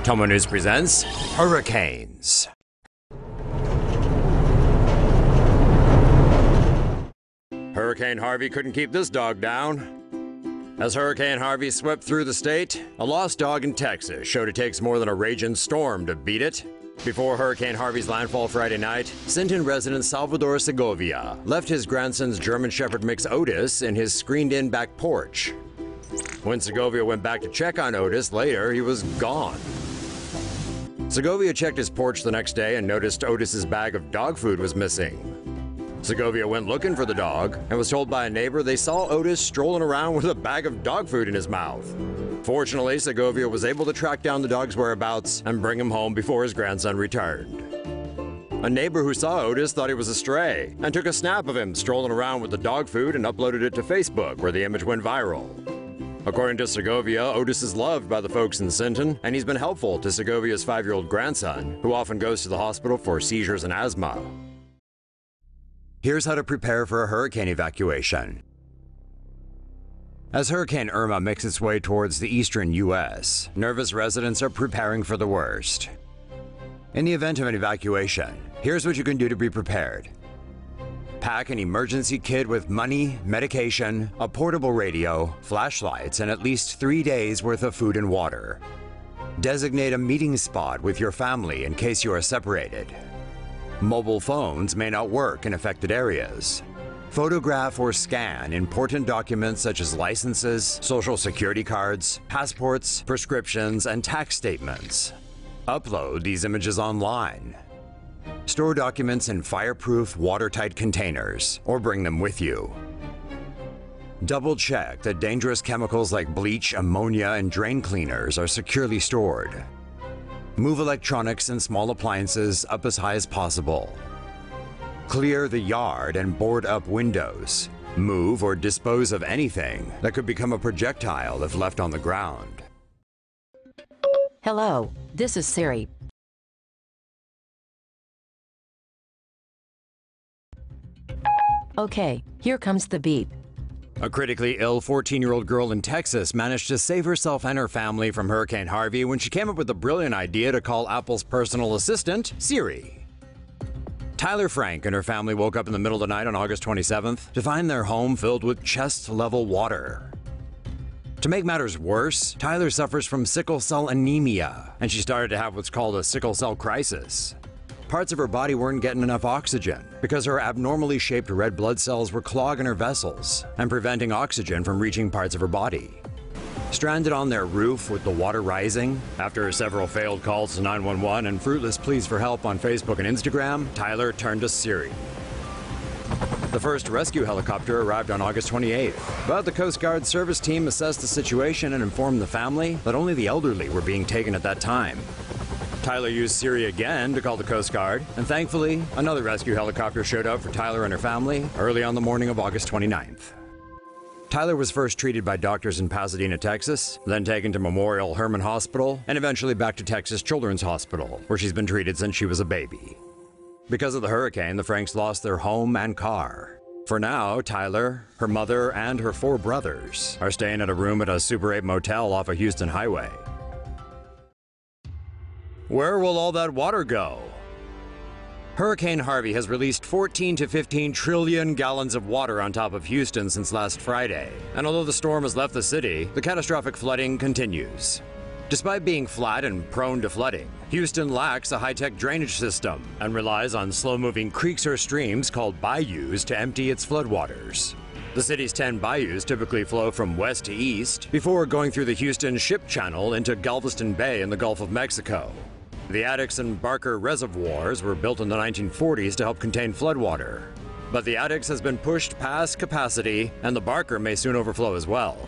TomoNews presents Hurricanes. Hurricane Harvey couldn't keep this dog down. As Hurricane Harvey swept through the state, a lost dog in Texas showed it takes more than a raging storm to beat it. Before Hurricane Harvey's landfall Friday night, Sinton resident Salvador Segovia left his grandson's German Shepherd mix Otis in his screened-in back porch. When Segovia went back to check on Otis later, he was gone. Segovia checked his porch the next day and noticed Otis's bag of dog food was missing. Segovia went looking for the dog and was told by a neighbor they saw Otis strolling around with a bag of dog food in his mouth. Fortunately, Segovia was able to track down the dog's whereabouts and bring him home before his grandson returned. A neighbor who saw Otis thought he was a stray and took a snap of him strolling around with the dog food and uploaded it to Facebook, where the image went viral. According to Segovia, Otis is loved by the folks in Sinton, and he's been helpful to Segovia's 5-year-old grandson, who often goes to the hospital for seizures and asthma. Here's how to prepare for a hurricane evacuation. As Hurricane Irma makes its way towards the eastern U.S., nervous residents are preparing for the worst. In the event of an evacuation, here's what you can do to be prepared. Pack an emergency kit with money, medication, a portable radio, flashlights, and at least 3 days' worth of food and water. Designate a meeting spot with your family in case you are separated. Mobile phones may not work in affected areas. Photograph or scan important documents such as licenses, social security cards, passports, prescriptions, and tax statements. Upload these images online. Store documents in fireproof, watertight containers, or bring them with you. Double-check that dangerous chemicals like bleach, ammonia, and drain cleaners are securely stored. Move electronics and small appliances up as high as possible. Clear the yard and board up windows. Move or dispose of anything that could become a projectile if left on the ground. Hello, this is Siri. Okay, here comes the beep. A critically ill 14-year-old girl in Texas managed to save herself and her family from Hurricane Harvey when she came up with the brilliant idea to call Apple's personal assistant, Siri. Tyler Frank and her family woke up in the middle of the night on August 27th to find their home filled with chest-level water. To make matters worse, Tyler suffers from sickle cell anemia, and she started to have what's called a sickle cell crisis. Parts of her body weren't getting enough oxygen because her abnormally shaped red blood cells were clogging her vessels and preventing oxygen from reaching parts of her body. Stranded on their roof with the water rising, after several failed calls to 911 and fruitless pleas for help on Facebook and Instagram, Tyler turned to Siri. The first rescue helicopter arrived on August 28th, but the Coast Guard service team assessed the situation and informed the family that only the elderly were being taken at that time. Tyler used Siri again to call the Coast Guard, and thankfully, another rescue helicopter showed up for Tyler and her family early on the morning of August 29th. Tyler was first treated by doctors in Pasadena, Texas, then taken to Memorial Hermann Hospital, and eventually back to Texas Children's Hospital, where she's been treated since she was a baby. Because of the hurricane, the Franks lost their home and car. For now, Tyler, her mother, and her 4 brothers are staying at a room at a Super 8 motel off a Houston highway. Where will all that water go? Hurricane Harvey has released 14 to 15 trillion gallons of water on top of Houston since last Friday, and although the storm has left the city, the catastrophic flooding continues. Despite being flat and prone to flooding, Houston lacks a high-tech drainage system and relies on slow-moving creeks or streams called bayous to empty its floodwaters. The city's 10 bayous typically flow from west to east before going through the Houston Ship Channel into Galveston Bay in the Gulf of Mexico. The Addicks and Barker reservoirs were built in the 1940s to help contain floodwater. But the Addicks has been pushed past capacity, and the Barker may soon overflow as well.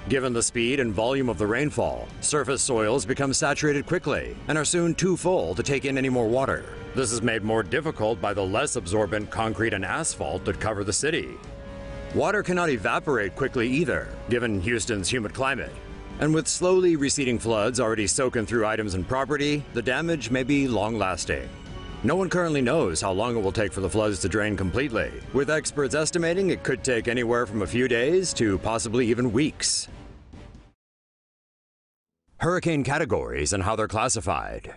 Given the speed and volume of the rainfall, surface soils become saturated quickly and are soon too full to take in any more water. This is made more difficult by the less absorbent concrete and asphalt that cover the city. Water cannot evaporate quickly either, given Houston's humid climate. And with slowly receding floods already soaking through items and property, the damage may be long-lasting. No one currently knows how long it will take for the floods to drain completely, with experts estimating it could take anywhere from a few days to possibly even weeks. Hurricane categories and how they're classified.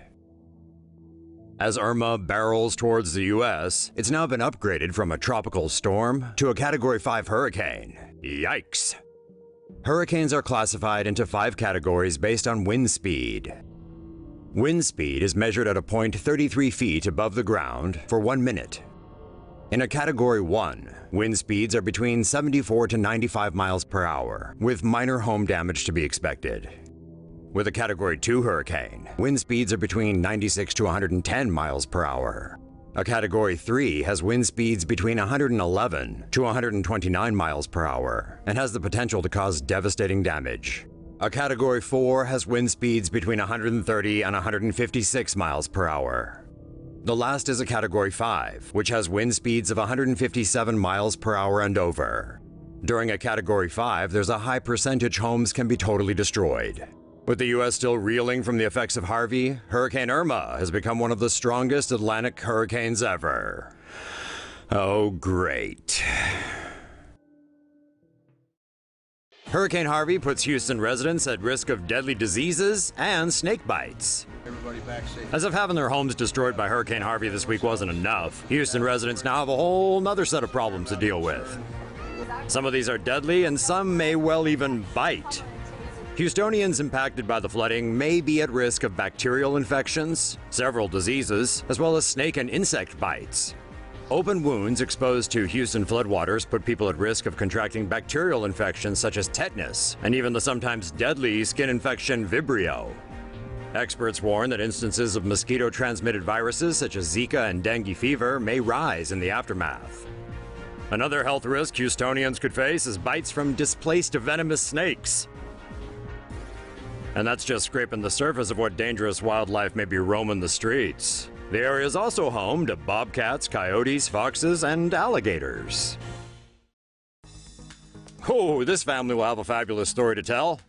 As Irma barrels towards the U.S., it's now been upgraded from a tropical storm to a Category 5 hurricane. Yikes! Hurricanes are classified into 5 categories based on wind speed. Wind speed is measured at a point 33 feet above the ground for 1 minute. In a Category 1, wind speeds are between 74 to 95 miles per hour, with minor home damage to be expected. With a Category 2 hurricane, wind speeds are between 96 to 110 miles per hour. A Category 3 has wind speeds between 111 to 129 miles per hour and has the potential to cause devastating damage. A Category 4 has wind speeds between 130 and 156 miles per hour. The last is a Category 5, which has wind speeds of 157 miles per hour and over. During a Category 5, there's a high percentage homes can be totally destroyed. With the U.S. still reeling from the effects of Harvey, Hurricane Irma has become one of the strongest Atlantic hurricanes ever. Oh, great. Hurricane Harvey puts Houston residents at risk of deadly diseases and snake bites. Everybody back safe. As if having their homes destroyed by Hurricane Harvey this week wasn't enough, Houston residents now have a whole nother set of problems to deal with. Some of these are deadly and some may well even bite. Houstonians impacted by the flooding may be at risk of bacterial infections, several diseases, as well as snake and insect bites. Open wounds exposed to Houston floodwaters put people at risk of contracting bacterial infections such as tetanus, and even the sometimes deadly skin infection Vibrio. Experts warn that instances of mosquito-transmitted viruses such as Zika and dengue fever may rise in the aftermath. Another health risk Houstonians could face is bites from displaced venomous snakes. And that's just scraping the surface of what dangerous wildlife may be roaming the streets. The area is also home to bobcats, coyotes, foxes, and alligators. Oh, this family will have a fabulous story to tell.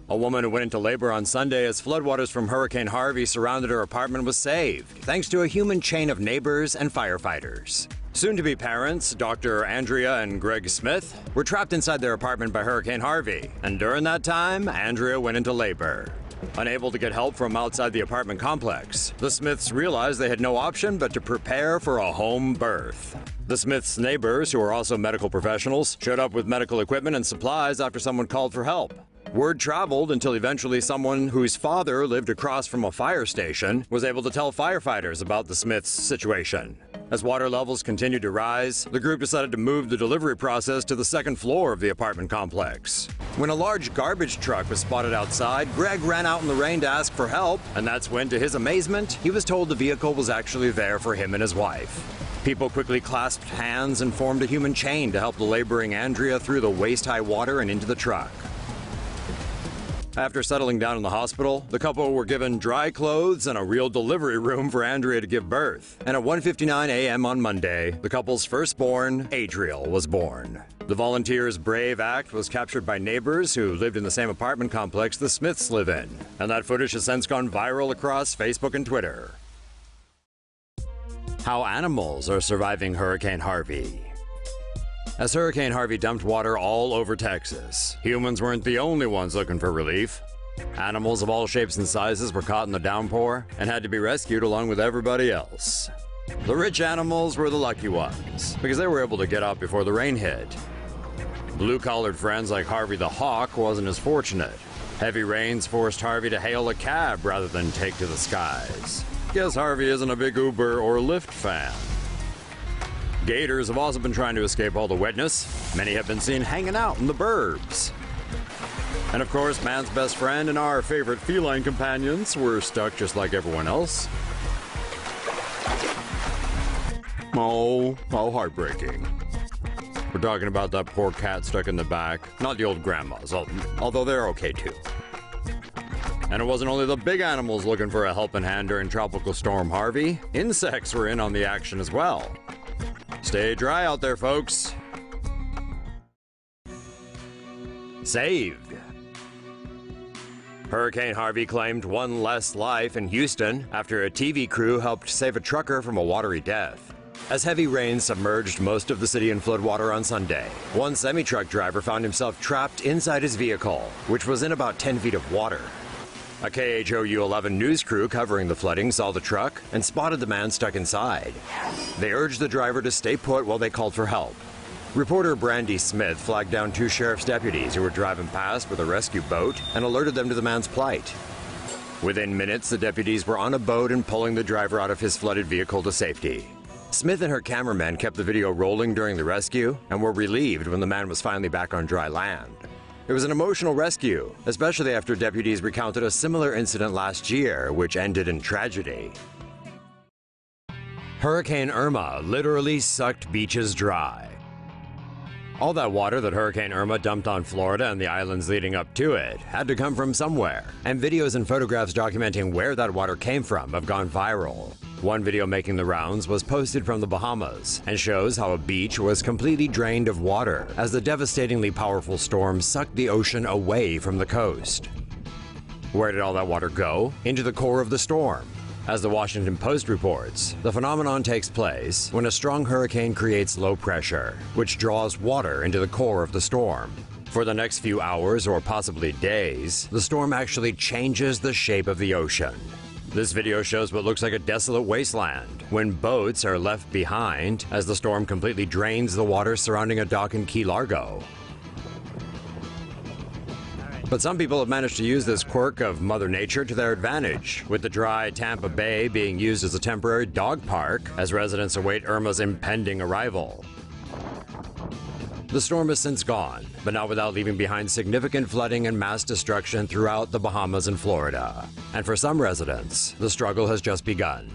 A woman who went into labor on Sunday as floodwaters from Hurricane Harvey surrounded her apartment was saved, thanks to a human chain of neighbors and firefighters. Soon-to-be parents, Dr. Andrea and Greg Smith, were trapped inside their apartment by Hurricane Harvey, and during that time, Andrea went into labor. Unable to get help from outside the apartment complex, the Smiths realized they had no option but to prepare for a home birth. The Smiths' neighbors, who are also medical professionals, showed up with medical equipment and supplies after someone called for help. Word traveled until eventually someone whose father lived across from a fire station was able to tell firefighters about the Smiths' situation. As water levels continued to rise, the group decided to move the delivery process to the second floor of the apartment complex. When a large garbage truck was spotted outside, Greg ran out in the rain to ask for help, and that's when, to his amazement, he was told the vehicle was actually there for him and his wife. People quickly clasped hands and formed a human chain to help the laboring Andrea through the waist-high water and into the truck. After settling down in the hospital, the couple were given dry clothes and a real delivery room for Andrea to give birth. And at 1:59 a.m. on Monday, the couple's firstborn, Adriel, was born. The volunteers' brave act was captured by neighbors who lived in the same apartment complex the Smiths live in. And that footage has since gone viral across Facebook and Twitter. How animals are surviving Hurricane Harvey. As Hurricane Harvey dumped water all over Texas, humans weren't the only ones looking for relief. Animals of all shapes and sizes were caught in the downpour and had to be rescued along with everybody else. The rich animals were the lucky ones, because they were able to get out before the rain hit. Blue-collared friends like Harvey the Hawk wasn't as fortunate. Heavy rains forced Harvey to hail a cab rather than take to the skies. Guess Harvey isn't a big Uber or Lyft fan. Gators have also been trying to escape all the wetness. Many have been seen hanging out in the burbs. And of course, man's best friend and our favorite feline companions were stuck just like everyone else. Oh, heartbreaking. We're talking about that poor cat stuck in the back, not the old grandmas, although they're okay too. And it wasn't only the big animals looking for a helping hand during Tropical Storm Harvey. Insects were in on the action as well. Stay dry out there, folks. Saved. Hurricane Harvey claimed one less life in Houston after a TV crew helped save a trucker from a watery death. As heavy rain submerged most of the city in floodwater on Sunday, one semi-truck driver found himself trapped inside his vehicle, which was in about 10 feet of water. A KHOU 11 news crew covering the flooding saw the truck and spotted the man stuck inside. They urged the driver to stay put while they called for help. Reporter Brandy Smith flagged down 2 sheriff's deputies who were driving past with a rescue boat and alerted them to the man's plight. Within minutes, the deputies were on a boat and pulling the driver out of his flooded vehicle to safety. Smith and her cameraman kept the video rolling during the rescue and were relieved when the man was finally back on dry land. It was an emotional rescue, especially after deputies recounted a similar incident last year, which ended in tragedy. Hurricane Irma literally sucked beaches dry. All that water that Hurricane Irma dumped on Florida and the islands leading up to it had to come from somewhere, and videos and photographs documenting where that water came from have gone viral. One video making the rounds was posted from the Bahamas and shows how a beach was completely drained of water as the devastatingly powerful storm sucked the ocean away from the coast. Where did all that water go? Into the core of the storm. As the Washington Post reports, the phenomenon takes place when a strong hurricane creates low pressure, which draws water into the core of the storm. For the next few hours or possibly days, the storm actually changes the shape of the ocean. This video shows what looks like a desolate wasteland when boats are left behind as the storm completely drains the water surrounding a dock in Key Largo. But some people have managed to use this quirk of Mother Nature to their advantage, with the dry Tampa Bay being used as a temporary dog park as residents await Irma's impending arrival. The storm has since gone, but not without leaving behind significant flooding and mass destruction throughout the Bahamas and Florida. And for some residents, the struggle has just begun.